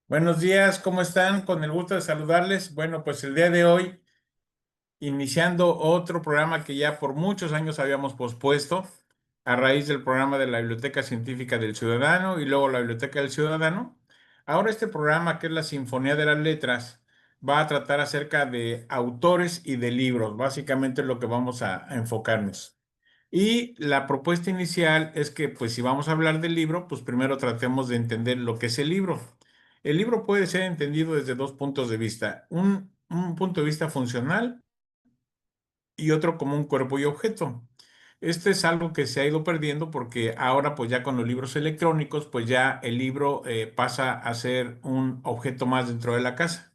Buenos días, ¿cómo están? Con el gusto de saludarles. Bueno, pues el día de hoy, iniciando otro programa que ya por muchos años habíamos pospuesto, a raíz del programa de la Biblioteca Científica del Ciudadano y luego la Biblioteca del Ciudadano. Ahora este programa, que es la Sinfonía de las Letras, va a tratar acerca de autores y de libros, básicamente es lo que vamos a enfocarnos. Y la propuesta inicial es que, pues si vamos a hablar del libro, pues primero tratemos de entender lo que es el libro. El libro puede ser entendido desde dos puntos de vista. Un punto de vista funcional y otro como un cuerpo y objeto. Este es algo que se ha ido perdiendo porque ahora, pues ya con los libros electrónicos, pues ya el libro pasa a ser un objeto más dentro de la casa.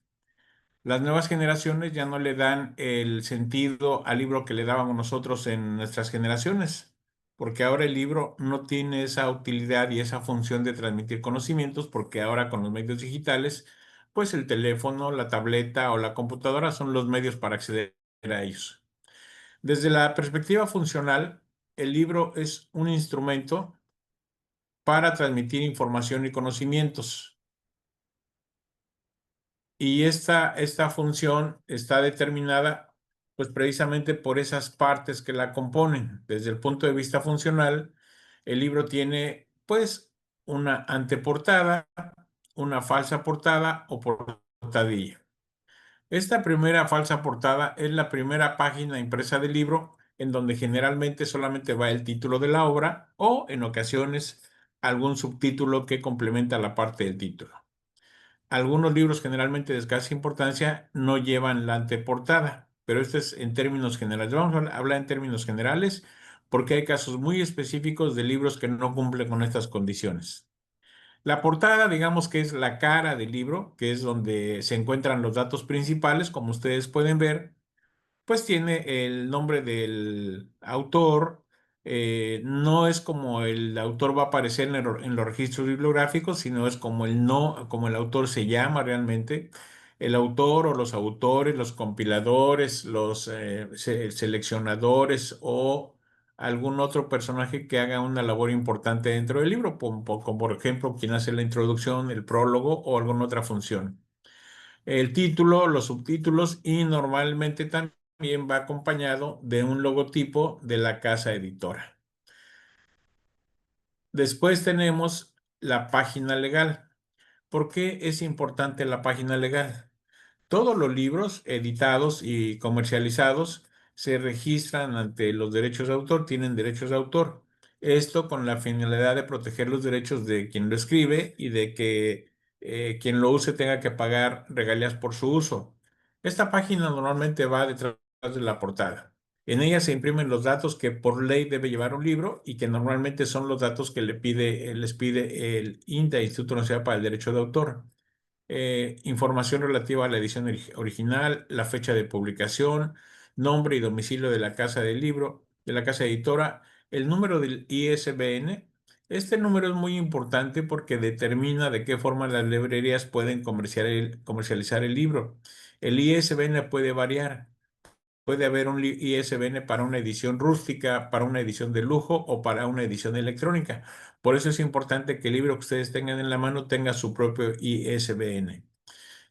Las nuevas generaciones ya no le dan el sentido al libro que le dábamos nosotros en nuestras generaciones, porque ahora el libro no tiene esa utilidad y esa función de transmitir conocimientos, porque ahora con los medios digitales, pues el teléfono, la tableta o la computadora son los medios para acceder a ellos. Desde la perspectiva funcional, el libro es un instrumento para transmitir información y conocimientos. Y esta función está determinada pues precisamente por esas partes que la componen. Desde el punto de vista funcional, el libro tiene pues una anteportada, una falsa portada o portadilla. Esta primera falsa portada es la primera página impresa del libro en donde generalmente solamente va el título de la obra o en ocasiones algún subtítulo que complementa la parte del título. Algunos libros generalmente de escasa importancia no llevan la anteportada, pero esto es en términos generales. Vamos a hablar en términos generales porque hay casos muy específicos de libros que no cumplen con estas condiciones. La portada, digamos que es la cara del libro, que es donde se encuentran los datos principales, como ustedes pueden ver, pues tiene el nombre del autor. No es como el autor va a aparecer en los registros bibliográficos, sino es como el no, como el autor se llama realmente. El autor o los autores, los compiladores, los seleccionadores o algún otro personaje que haga una labor importante dentro del libro, como por ejemplo quien hace la introducción, el prólogo o alguna otra función. El título, los subtítulos y normalmente también va acompañado de un logotipo de la casa editora. Después tenemos la página legal. ¿Por qué es importante la página legal? Todos los libros editados y comercializados se registran ante los derechos de autor, tienen derechos de autor. Esto con la finalidad de proteger los derechos de quien lo escribe y de que quien lo use tenga que pagar regalías por su uso. Esta página normalmente va detrás de la portada. En ella se imprimen los datos que por ley debe llevar un libro y que normalmente son los datos que les pide el INDA, Instituto Nacional para el Derecho de Autor. Información relativa a la edición original, la fecha de publicación, nombre y domicilio de la casa del libro, de la casa editora, el número del ISBN. Este número es muy importante porque determina de qué forma las librerías pueden comercializar el libro. El ISBN puede variar. Puede haber un ISBN para una edición rústica, para una edición de lujo o para una edición electrónica. Por eso es importante que el libro que ustedes tengan en la mano tenga su propio ISBN.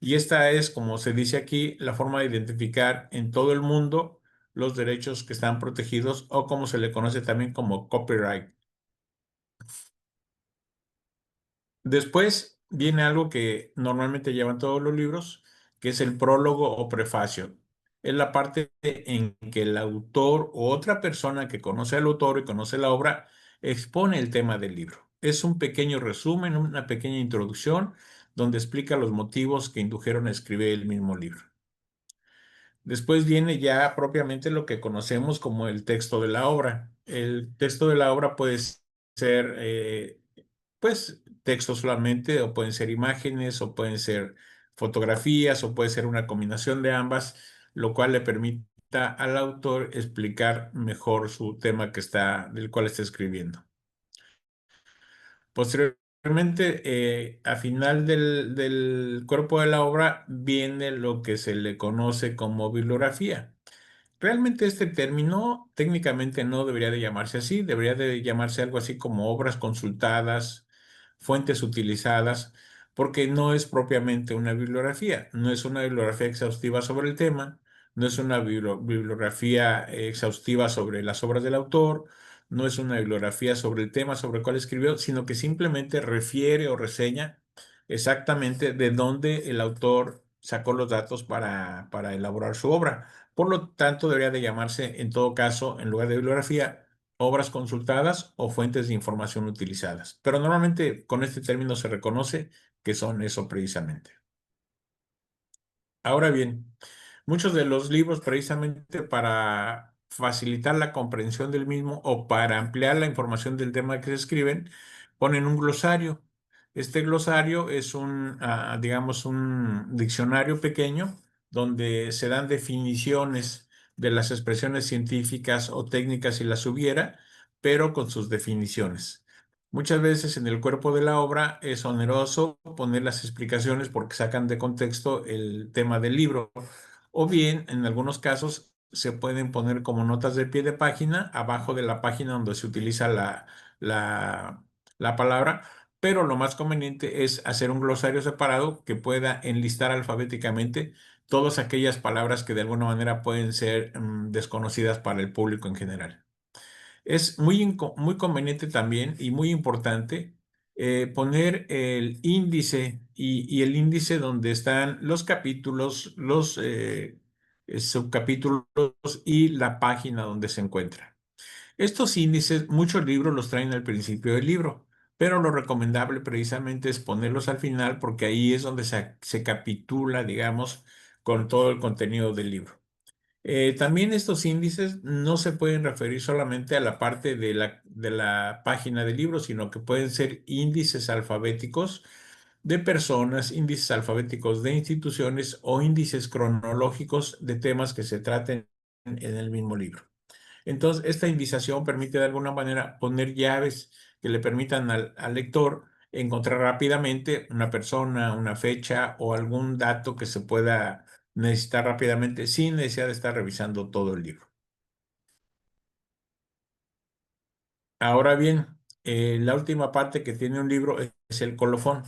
Y esta es, como se dice aquí, la forma de identificar en todo el mundo los derechos que están protegidos o como se le conoce también como copyright. Después viene algo que normalmente llevan todos los libros, que es el prólogo o prefacio. Es la parte en que el autor o otra persona que conoce al autor y conoce la obra expone el tema del libro. Es un pequeño resumen, una pequeña introducción donde explica los motivos que indujeron a escribir el mismo libro. Después viene ya propiamente lo que conocemos como el texto de la obra. El texto de la obra puede ser, pues, texto solamente, o pueden ser imágenes, o pueden ser fotografías, o puede ser una combinación de ambas, lo cual le permita al autor explicar mejor su tema del cual está escribiendo. Posteriormente, a final del cuerpo de la obra, viene lo que se le conoce como bibliografía. Realmente este término técnicamente no debería de llamarse así, debería de llamarse algo así como obras consultadas, fuentes utilizadas, porque no es propiamente una bibliografía, no es una bibliografía exhaustiva sobre el tema, no es una bibliografía exhaustiva sobre las obras del autor, no es una bibliografía sobre el tema sobre el cual escribió, sino que simplemente refiere o reseña exactamente de dónde el autor sacó los datos para elaborar su obra. Por lo tanto, debería de llamarse, en todo caso, en lugar de bibliografía, obras consultadas o fuentes de información utilizadas. Pero normalmente con este término se reconoce que son eso precisamente. Ahora bien, muchos de los libros precisamente para facilitar la comprensión del mismo o para ampliar la información del tema que se escriben, ponen un glosario. Este glosario es digamos, un diccionario pequeño donde se dan definiciones de las expresiones científicas o técnicas si las hubiera, pero con sus definiciones. Muchas veces en el cuerpo de la obra es oneroso poner las explicaciones porque sacan de contexto el tema del libro. O bien, en algunos casos, se pueden poner como notas de pie de página abajo de la página donde se utiliza la, la palabra, pero lo más conveniente es hacer un glosario separado que pueda enlistar alfabéticamente todas aquellas palabras que de alguna manera pueden ser desconocidas para el público en general. Es muy conveniente también y muy importante poner el índice y el índice donde están los capítulos, los subcapítulos y la página donde se encuentra. Estos índices, muchos libros los traen al principio del libro, pero lo recomendable precisamente es ponerlos al final porque ahí es donde se capitula, digamos, con todo el contenido del libro. También estos índices no se pueden referir solamente a la parte de la página del libro, sino que pueden ser índices alfabéticos de personas, índices alfabéticos de instituciones o índices cronológicos de temas que se traten en el mismo libro. Entonces, esta indización permite de alguna manera poner llaves que le permitan al lector encontrar rápidamente una persona, una fecha o algún dato que se pueda necesitar rápidamente sin necesidad de estar revisando todo el libro. Ahora bien, la última parte que tiene un libro es el colofón.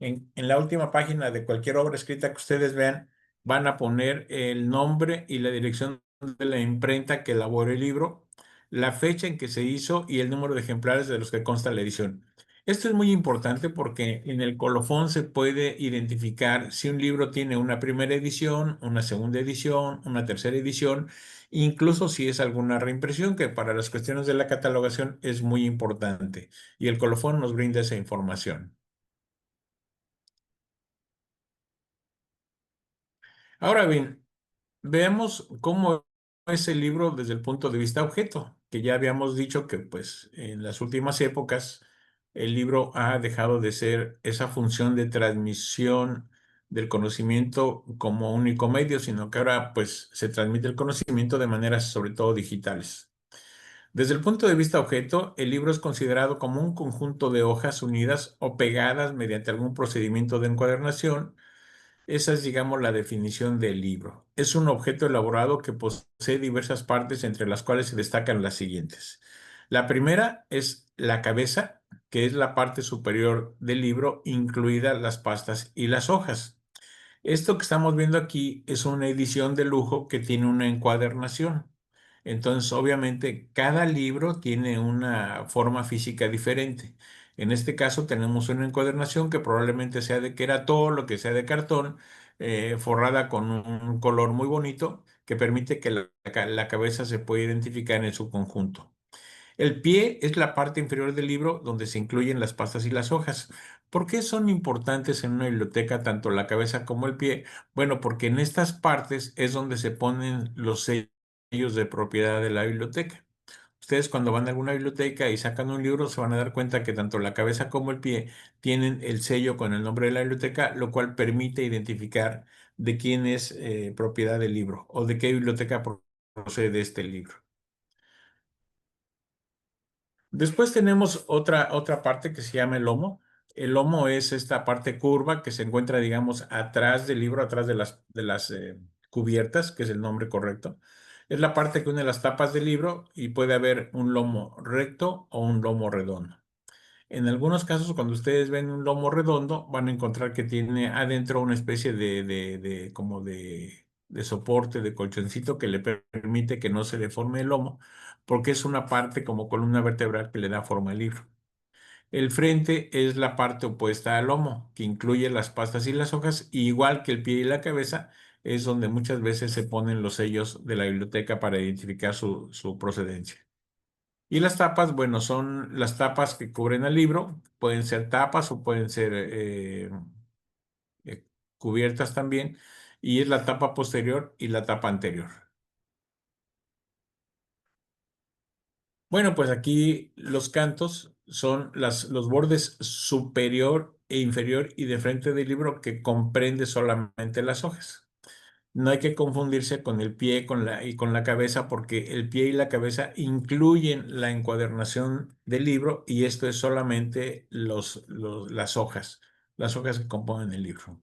En la última página de cualquier obra escrita que ustedes vean, van a poner el nombre y la dirección de la imprenta que elaboró el libro, la fecha en que se hizo y el número de ejemplares de los que consta la edición. Esto es muy importante porque en el colofón se puede identificar si un libro tiene una primera edición, una segunda edición, una tercera edición, incluso si es alguna reimpresión, que para las cuestiones de la catalogación es muy importante. Y el colofón nos brinda esa información. Ahora bien, veamos cómo es el libro desde el punto de vista objeto, que ya habíamos dicho que pues en las últimas épocas el libro ha dejado de ser esa función de transmisión del conocimiento como único medio, sino que ahora pues se transmite el conocimiento de maneras sobre todo digitales. Desde el punto de vista objeto, el libro es considerado como un conjunto de hojas unidas o pegadas mediante algún procedimiento de encuadernación. Esa es, digamos, la definición del libro. Es un objeto elaborado que posee diversas partes, entre las cuales se destacan las siguientes. La primera es la cabeza, que es la parte superior del libro, incluidas las pastas y las hojas. Esto que estamos viendo aquí es una edición de lujo que tiene una encuadernación. Entonces, obviamente, cada libro tiene una forma física diferente. En este caso, tenemos una encuadernación que probablemente sea de queratol o que sea de cartón, forrada con un color muy bonito que permite que la cabeza se pueda identificar en su conjunto. El pie es la parte inferior del libro donde se incluyen las pastas y las hojas. ¿Por qué son importantes en una biblioteca tanto la cabeza como el pie? Bueno, porque en estas partes es donde se ponen los sellos de propiedad de la biblioteca. Ustedes cuando van a alguna biblioteca y sacan un libro se van a dar cuenta que tanto la cabeza como el pie tienen el sello con el nombre de la biblioteca, lo cual permite identificar de quién es propiedad del libro o de qué biblioteca procede este libro. Después tenemos otra parte que se llama el lomo. El lomo es esta parte curva que se encuentra, digamos, atrás del libro, atrás de las cubiertas, que es el nombre correcto. Es la parte que une las tapas del libro y puede haber un lomo recto o un lomo redondo. En algunos casos, cuando ustedes ven un lomo redondo, van a encontrar que tiene adentro una especie de soporte, de colchoncito que le permite que no se deforme el lomo, porque es una parte como columna vertebral que le da forma al libro. El frente es la parte opuesta al lomo, que incluye las pastas y las hojas, y igual que el pie y la cabeza, es donde muchas veces se ponen los sellos de la biblioteca para identificar su procedencia. Y las tapas, bueno, son las tapas que cubren el libro, pueden ser tapas o pueden ser eh, cubiertas también, y es la tapa posterior y la tapa anterior. Bueno, pues aquí los cantos son los bordes superior e inferior y de frente del libro que comprende solamente las hojas. No hay que confundirse con el pie y con la cabeza porque el pie y la cabeza incluyen la encuadernación del libro y esto es solamente las hojas que componen el libro.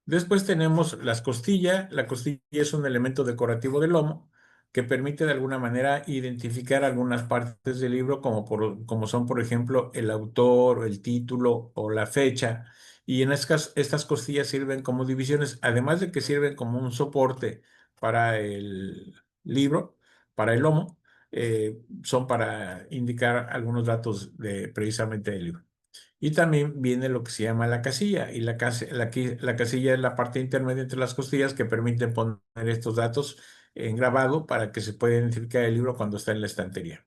Después tenemos las costillas. La costilla es un elemento decorativo del lomo que permite de alguna manera identificar algunas partes del libro como son, por ejemplo, el autor, el título o la fecha. Y en estas costillas sirven como divisiones, además de que sirven como un soporte para el libro, para el lomo, son para indicar algunos datos precisamente del libro. Y también viene lo que se llama la casilla. Y la casilla es la parte intermedia entre las costillas que permite poner estos datos en grabado para que se pueda identificar el libro cuando está en la estantería.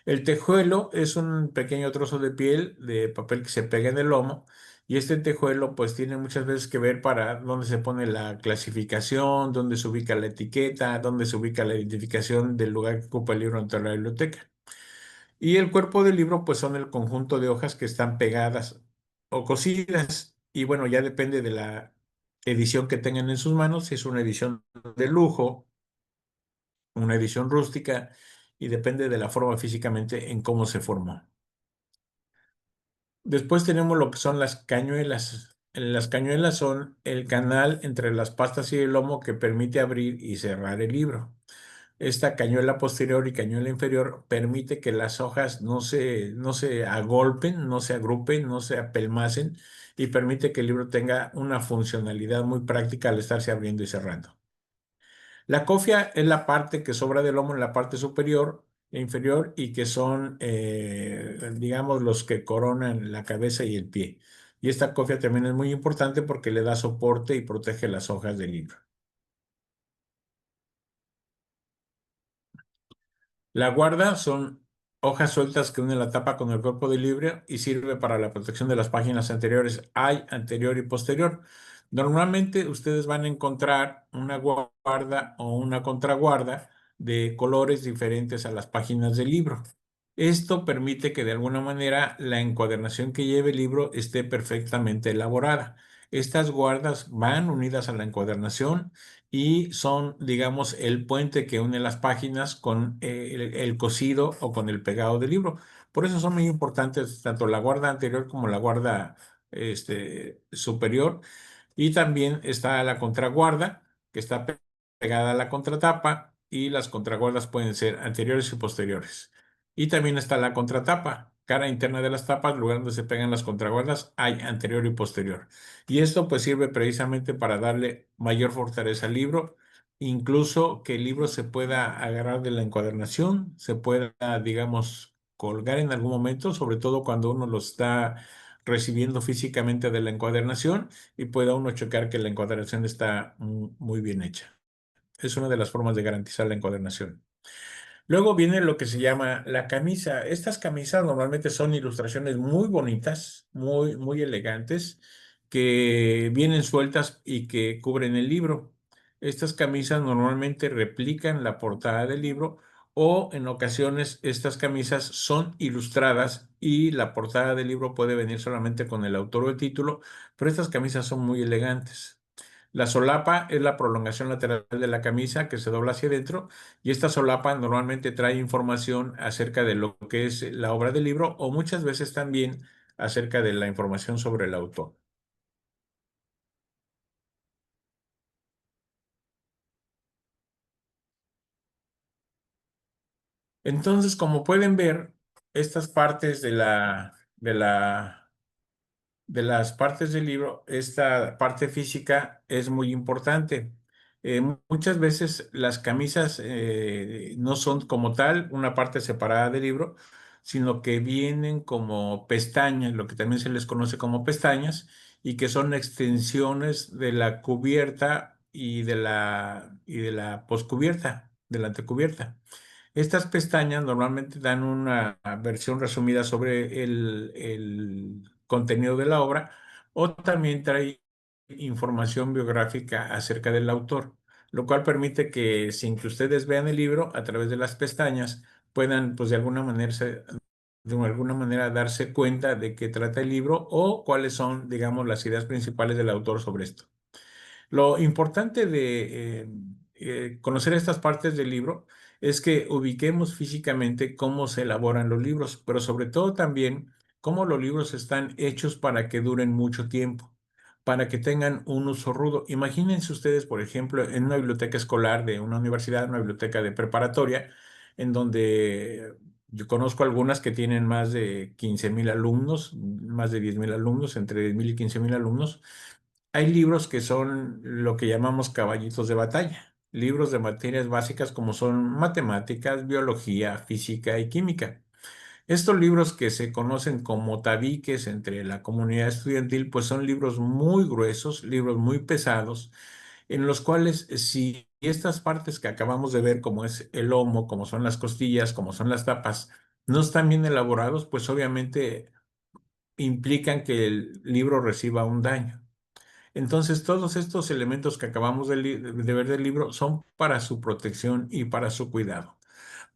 El tejuelo es un pequeño trozo de piel de papel que se pega en el lomo. Y este tejuelo pues tiene muchas veces que ver para dónde se pone la clasificación, dónde se ubica la etiqueta, dónde se ubica la identificación del lugar que ocupa el libro dentro de la biblioteca. Y el cuerpo del libro, pues son el conjunto de hojas que están pegadas o cosidas. Y bueno, ya depende de la edición que tengan en sus manos, si es una edición de lujo, una edición rústica, y depende de la forma físicamente en cómo se formó. Después tenemos lo que son las cañuelas. Las cañuelas son el canal entre las pastas y el lomo que permite abrir y cerrar el libro. Esta cañuela posterior y cañuela inferior permite que las hojas no se agolpen, no se agrupen, no se apelmacen y permite que el libro tenga una funcionalidad muy práctica al estarse abriendo y cerrando. La cofia es la parte que sobra del lomo en la parte superior e inferior y que son, digamos, los que coronan la cabeza y el pie. Y esta cofia también es muy importante porque le da soporte y protege las hojas del libro. La guarda son hojas sueltas que unen la tapa con el cuerpo del libro y sirve para la protección de las páginas anteriores. Hay anterior y posterior. Normalmente ustedes van a encontrar una guarda o una contraguarda de colores diferentes a las páginas del libro. Esto permite que de alguna manera la encuadernación que lleve el libro esté perfectamente elaborada. Estas guardas van unidas a la encuadernación y son, digamos, el puente que une las páginas con el cosido o con el pegado del libro. Por eso son muy importantes tanto la guarda anterior como la guarda superior. Y también está la contraguarda, que está pegada a la contratapa, y las contraguardas pueden ser anteriores y posteriores. Y también está la contratapa, cara interna de las tapas, lugar donde se pegan las contraguardas, hay anterior y posterior. Y esto pues sirve precisamente para darle mayor fortaleza al libro, incluso que el libro se pueda agarrar de la encuadernación, se pueda, digamos, colgar en algún momento, sobre todo cuando uno lo está recibiendo físicamente de la encuadernación y pueda uno checar que la encuadernación está muy bien hecha. Es una de las formas de garantizar la encuadernación. Luego viene lo que se llama la camisa. Estas camisas normalmente son ilustraciones muy bonitas, muy elegantes, que vienen sueltas y que cubren el libro. Estas camisas normalmente replican la portada del libro o en ocasiones estas camisas son ilustradas y la portada del libro puede venir solamente con el autor o el título, pero estas camisas son muy elegantes. La solapa es la prolongación lateral de la camisa que se dobla hacia adentro y esta solapa normalmente trae información acerca de lo que es la obra del libro o muchas veces también acerca de la información sobre el autor. Entonces, como pueden ver, estas partes de las partes del libro, esta parte física es muy importante. Muchas veces las camisas no son como tal una parte separada del libro, sino que vienen como pestañas, lo que también se les conoce como pestañas, y que son extensiones de la cubierta y de la poscubierta, de la antecubierta. Estas pestañas normalmente dan una versión resumida sobre el contenido de la obra o también trae información biográfica acerca del autor, lo cual permite que sin que ustedes vean el libro a través de las pestañas puedan pues de alguna manera darse cuenta de qué trata el libro o cuáles son, digamos, las ideas principales del autor sobre esto. Lo importante de conocer estas partes del libro es que ubiquemos físicamente cómo se elaboran los libros, pero sobre todo también cómo los libros están hechos para que duren mucho tiempo, para que tengan un uso rudo. Imagínense ustedes, por ejemplo, en una biblioteca escolar de una universidad, una biblioteca de preparatoria, en donde yo conozco algunas que tienen más de 15,000 alumnos, más de 10,000 alumnos, entre 10,000 y 15,000 alumnos. Hay libros que son lo que llamamos caballitos de batalla, libros de materias básicas como son matemáticas, biología, física y química. Estos libros que se conocen como tabiques entre la comunidad estudiantil, pues son libros muy gruesos, libros muy pesados, en los cuales si estas partes que acabamos de ver, como es el lomo, como son las costillas, como son las tapas, no están bien elaborados, pues obviamente implican que el libro reciba un daño. Entonces, todos estos elementos que acabamos de ver del libro son para su protección y para su cuidado,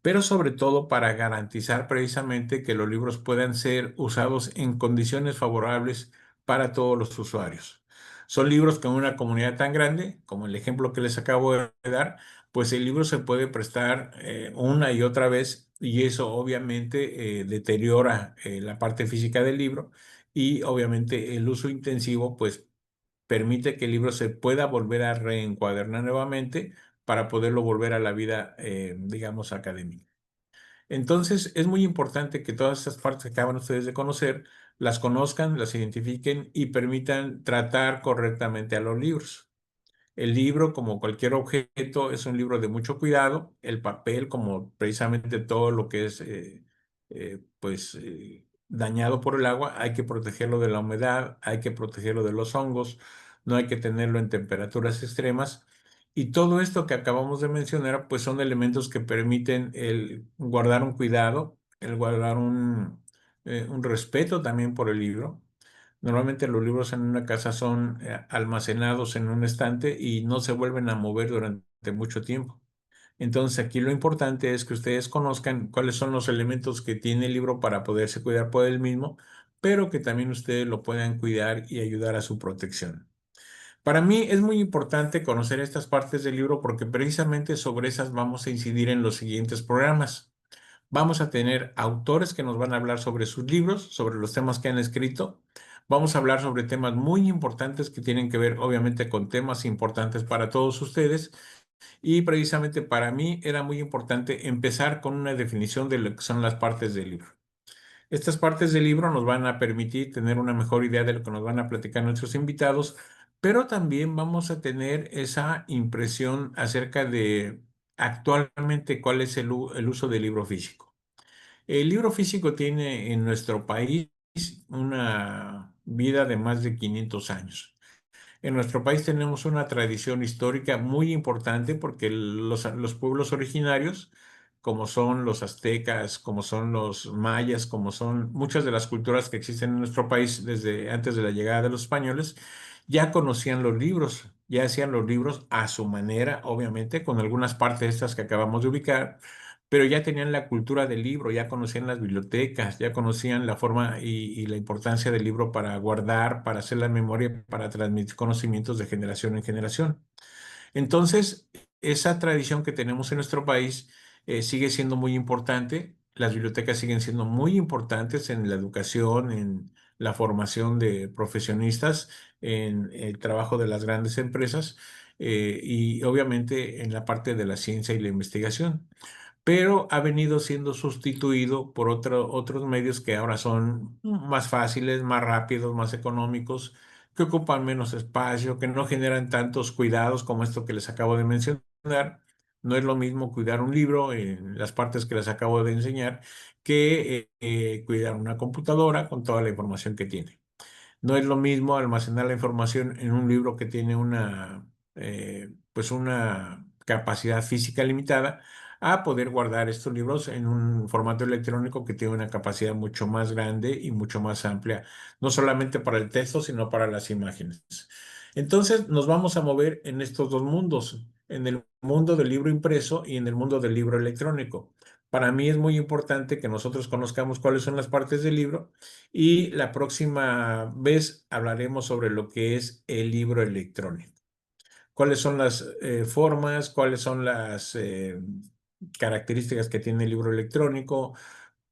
pero sobre todo para garantizar precisamente que los libros puedan ser usados en condiciones favorables para todos los usuarios. Son libros con una comunidad tan grande, como el ejemplo que les acabo de dar, pues el libro se puede prestar una y otra vez y eso obviamente deteriora la parte física del libro y obviamente el uso intensivo pues permite que el libro se pueda volver a reencuadernar nuevamente para poderlo volver a la vida, digamos, académica. Entonces, es muy importante que todas estas partes que acaban ustedes de conocer, las conozcan, las identifiquen y permitan tratar correctamente a los libros. El libro, como cualquier objeto, es un libro de mucho cuidado. El papel, como precisamente todo lo que es dañado por el agua, hay que protegerlo de la humedad, hay que protegerlo de los hongos, no hay que tenerlo en temperaturas extremas. Y todo esto que acabamos de mencionar, pues son elementos que permiten el guardar un cuidado, el guardar un respeto también por el libro. Normalmente los libros en una casa son almacenados en un estante y no se vuelven a mover durante mucho tiempo. Entonces aquí lo importante es que ustedes conozcan cuáles son los elementos que tiene el libro para poderse cuidar por él mismo, pero que también ustedes lo puedan cuidar y ayudar a su protección. Para mí es muy importante conocer estas partes del libro porque precisamente sobre esas vamos a incidir en los siguientes programas. Vamos a tener autores que nos van a hablar sobre sus libros, sobre los temas que han escrito. Vamos a hablar sobre temas muy importantes que tienen que ver, obviamente, con temas importantes para todos ustedes. Y precisamente para mí era muy importante empezar con una definición de lo que son las partes del libro. Estas partes del libro nos van a permitir tener una mejor idea de lo que nos van a platicar nuestros invitados, pero también vamos a tener esa impresión acerca de actualmente cuál es el uso del libro físico. El libro físico tiene en nuestro país una vida de más de 500 años. En nuestro país tenemos una tradición histórica muy importante porque los pueblos originarios, como son los aztecas, como son los mayas, como son muchas de las culturas que existen en nuestro país desde antes de la llegada de los españoles, ya conocían los libros, ya hacían los libros a su manera, obviamente, con algunas partes de estas que acabamos de ubicar, pero ya tenían la cultura del libro, ya conocían las bibliotecas, ya conocían la forma y la importancia del libro para guardar, para hacer la memoria, para transmitir conocimientos de generación en generación. Entonces, esa tradición que tenemos en nuestro país sigue siendo muy importante. Las bibliotecas siguen siendo muy importantes en la educación, en la formación de profesionistas, en el trabajo de las grandes empresas y obviamente en la parte de la ciencia y la investigación. pero ha venido siendo sustituido por otros medios que ahora son más fáciles, más rápidos, más económicos, que ocupan menos espacio, que no generan tantos cuidados como esto que les acabo de mencionar. No es lo mismo cuidar un libro en las partes que les acabo de enseñar que cuidar una computadora con toda la información que tiene. No es lo mismo almacenar la información en un libro que tiene pues una capacidad física limitada a poder guardar estos libros en un formato electrónico que tiene una capacidad mucho más grande y mucho más amplia, no solamente para el texto, sino para las imágenes. Entonces nos vamos a mover en estos dos mundos, en el mundo del libro impreso y en el mundo del libro electrónico. Para mí es muy importante que nosotros conozcamos cuáles son las partes del libro y la próxima vez hablaremos sobre lo que es el libro electrónico. ¿Cuáles son las formas? ¿Cuáles son las características que tiene el libro electrónico?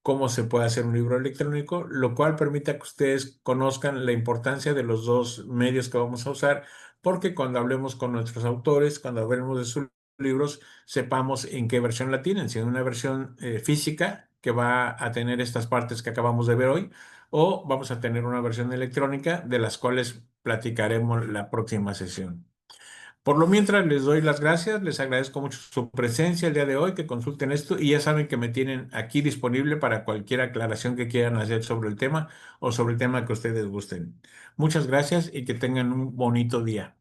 ¿Cómo se puede hacer un libro electrónico? Lo cual permite que ustedes conozcan la importancia de los dos medios que vamos a usar, porque cuando hablemos con nuestros autores, cuando hablemos de sus libros, sepamos en qué versión la tienen, si en una versión física que va a tener estas partes que acabamos de ver hoy, o vamos a tener una versión electrónica de las cuales platicaremos la próxima sesión. Por lo mientras, les doy las gracias, les agradezco mucho su presencia el día de hoy, que consulten esto y ya saben que me tienen aquí disponible para cualquier aclaración que quieran hacer sobre el tema o sobre el tema que ustedes gusten. Muchas gracias y que tengan un bonito día.